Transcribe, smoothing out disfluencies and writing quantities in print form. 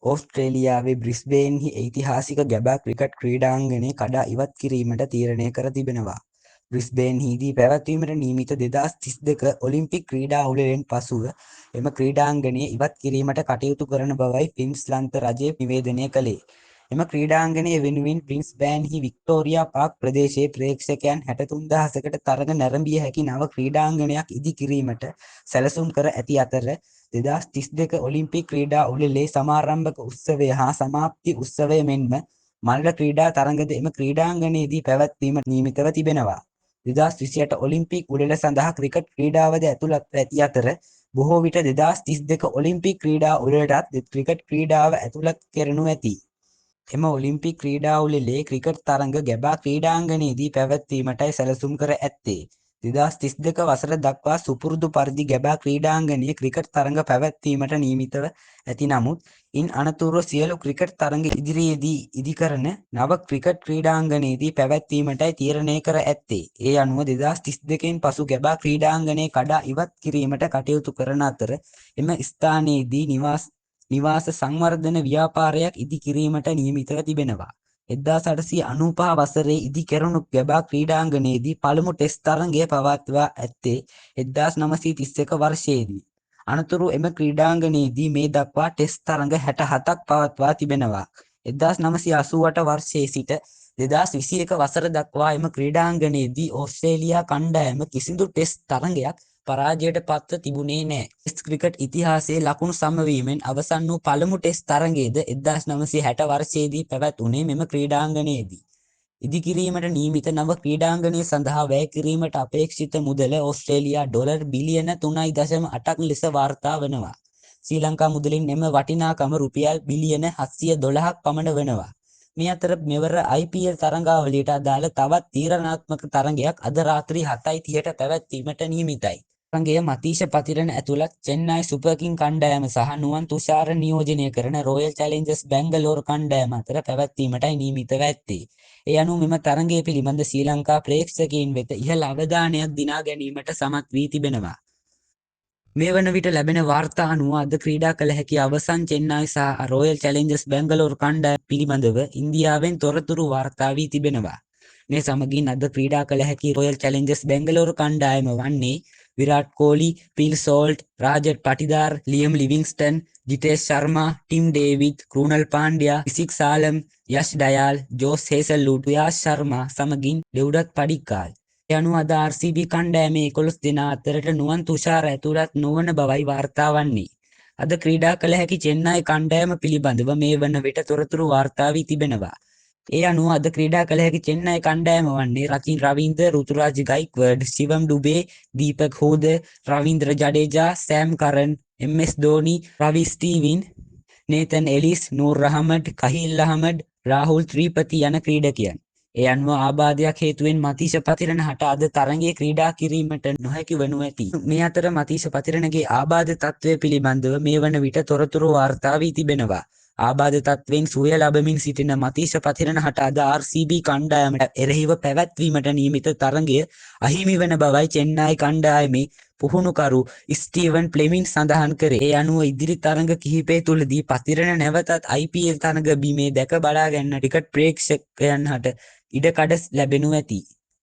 ඕස්ට්‍රේලියාවේ බ්‍රිස්බේන්හි ඓතිහාසික ගැබා ක්‍රිකට් ක්‍රීඩාංගණය කඩා ඉවත් කිරීමට තීරණය කර තිබෙනවා. බ්‍රිස්බේන්හිදී පැවැත්වීමට නියමිත 2032 ඔලිම්පික් ක්‍රීඩා උළෙලෙන් පසුව එම ක්‍රීඩාංගණය ඉවත් කිරීමට කටයුතු කරන බවයි ෆින්ස්ලන්ත රජය නිවේදනය කළේ. එම ක්‍රීඩාංගණය වෙනුවෙන් බ්‍රිස්බේන්හි වික්ටෝරියා පාර්ක් ප්‍රදේශයේ ප්‍රේක්ෂකයන් 63000කට තරඟ නැරඹිය හැකි නව ක්‍රීඩාංගණයක් ඉදි කිරීමට සැලසුම් කර ඇති අතර 2032 ඔලිම්පික් ක්‍රීඩා උළෙලේ සමාරම්භක උත්සවය හා සමාප්ති උත්සවය මෙන්ම මල්ල ක්‍රීඩා තරඟද එම ක්‍රීඩාංගණයේදී පැවැත්වීමට නියමිතව තිබෙනවා. 2028 ඔලිම්පික් උළෙල සඳහා ක්‍රිකට් ක්‍රීඩාවද ඇතුළත්ව ඇති අතර බොහෝ විට 2032 ඔලිම්පික් ක්‍රීඩා උළෙලටත් ක්‍රිකට් ක්‍රීඩාව ඇතුළත් කරනු ඇති. එම ඔලිම්පික් ක්‍රීඩා උළෙලේ ක්‍රිකට් තරඟ ගැබා ක්‍රීඩාංගණයේදී පැවැත්වීමටයි සැලසුම් කර ඇත්තේ. 2032 වසර දක්වා සුපුරුදු පරිදි ගැබා ක්‍රීඩාංගණයේ ක්‍රිකට් තරඟ පැවැත්වීමට නියමිතව ඇති නමුත් ඉන් අනතුරුව සියලු ක්‍රිකට් තරඟ ඉදිරියේදී ඉදිකරන නව ක්‍රිකට් ක්‍රීඩාංගණයේදී පැවැත්වීමටයි තීරණය කර ඇත්තේ. ඒ අනුව 2032න් පසු ගැබා ක්‍රීඩාංගණය කඩා ඉවත් කිරීමට කටයුතු කරන අතර එම ස්ථානයේදී නිවාස සංවර්ධන ව්‍යාපාරයක් ඉදි කිරීමට නියමිතව තිබෙනවා. 1895 වසරේ ඉදි කෙරුණු ගැබා ක්‍රීඩාංගණයේදී පළමු ටෙස්ට් තරඟය පවත්වා ඇත්තේ 1931 වර්ෂයේදී. අනතුරු එම ක්‍රීඩාංගණයේදී මේ දක්වා ටෙස්ට් තරඟ 67ක් පවත්වා තිබෙනවා. 1988 වර්ෂයේ සිට 2021 වසර දක්වා එම ක්‍රීඩාංගණයේදී ඕස්ට්‍රේලියා කණ්ඩායම කිසිදු ටෙස්ට් තරඟයක් පරාජයට පත්ව තිබුණේ නැහැ. ටෙස්ට් ක්‍රිකට් ඉතිහාසයේ ලකුණු සමවීමෙන් අවසන් වූ පළමු ටෙස්ට් තරඟයේද 1960 වර්ෂයේදී පැවැතුණේ මෙම ක්‍රීඩාංගණයේදී. ඉදිකිරීමට නියමිත නව ක්‍රීඩාංගණය සඳහා වැය කිරීමට අපේක්ෂිත මුදල ඕස්ට්‍රේලියා ඩොලර් බිලියන 3.8ක් ලෙස වාර්තා වනවා. ශ්‍රී ලංකා මුදලින් එම වටිනාකම රුපියල් බිලියන 712ක් පමණ වනවා. මේ අතර මෙවර IPL තරඟාවලියට අදාළ තවත් තීරණාත්මක තරඟයක් අද රාත්‍රී 7:30ට පැවැත්වීමට නියමිතයි. තරඟය මතීෂ පතිරණ ඇතුළත් චෙන්නයි සුපර් කිං කණ්ඩායම සහ නුවන් තුෂාර නියෝජනය කරන රොයල් චැලෙන්ජර්ස් බැංගලෝර කණ්ඩායම අතර පැවැත්වීමටයි නියමිතව ඇත්තේ. ඒ අනුව මෙම තරඟය පිළිබඳ ශ්‍රී ලංකා ප්‍රේක්ෂකයින් වෙත ඉහළ අවධානයක් දිනා ගැනීමට සමත් වී තිබෙනවා. මේ වන විට ලැබෙන වාර්තා අනුව අද ක්‍රීඩා කළ හැකි අවසන් චෙන්නයි සහ රොයල් චැලෙන්ජර්ස් බැංගලෝර කණ්ඩායම පිළිබඳව ඉන්දියාවෙන් තොරතුරු වාර්තා වී තිබෙනවා. මේ සමගින් අද ක්‍රීඩා කළ හැකි රොයල් චැලෙන්ජර්ස් බැංගලෝර කණ්ඩායම වන්නේ Virat Kohli, Phil Salt, Rajat Patidar, Liam Livingstone, Jitesh Sharma, Tim David, Krunal Pandya, Rasikh Salam, Yash Dayal, Josh Hazlewood, Suyash Sharma සමගින් දෙව්ඩත් පඩික්කාල්. ඒ අනුව අද RCB කණ්ඩායමේ 11 දෙනා අතරට නුවන් තුෂාර ඇතුළත් නොවන බවයි වාර්තා වන්නේ. අද ක්‍රීඩා කළ හැකි චෙන්නයි කණ්ඩායම පිළිබඳව මේ වන විට තොරතුරු වාර්තා වී තිබෙනවා. ඒ අනුව අද ක්‍රීඩා කළ හැකි චෙන්නයි කණ්ඩායම වන්නේ රචින් රවීන්ද්‍ර, රුතුරාජ් ගයික්වර්ඩ්, ශිවම් ඩුබේ, දීපක් හෝද, රවීන්ද්‍ර ජඩේජා, සෑම් කරන්, MS ධෝනි, රවි ස්ටීවින්, නේතන් එලිස්, නූර් අහමඩ්, කහිල් අහමඩ්, රාහුල් ත්‍රිපති යන ක්‍රීඩකයන්. ඒ අනුව ආබාධයක් හේතුවෙන් මතීෂ පතිරණ හට අද තරඟයේ ක්‍රීඩා කිරීමට නොහැකි වනු ඇති. මේ අතර මතීෂ පතිරණගේ ආබාධ තත්ත්වය පිළිබඳව මේ වන විට තොරතුරු වාර්තා වී තිබෙනවා. ආබාධ තත්ත්වයෙන් සුවය ලබමින් සිටින මතීෂ පතිරණ හට අද RCB කණ්ඩායමට එරෙහිව පැවැත්වීමට නියමිත තරඟය අහිමි වන බවයි චෙන්නයි කණ්ඩායමේ පුහුණුකරු ස්ටීවන් ප්ලෙමින් සඳහන් කරේ. ඒ අනුව ඉදිරි තරඟ කිහිපය තුළදී පතිරණ නැවතත් IPL තරඟ බිමේ දැක බලා ගන්න ක්‍රිකට් ප්‍රේක්ෂකයන් හට ඉඩකඩ ලැබෙනු ඇති.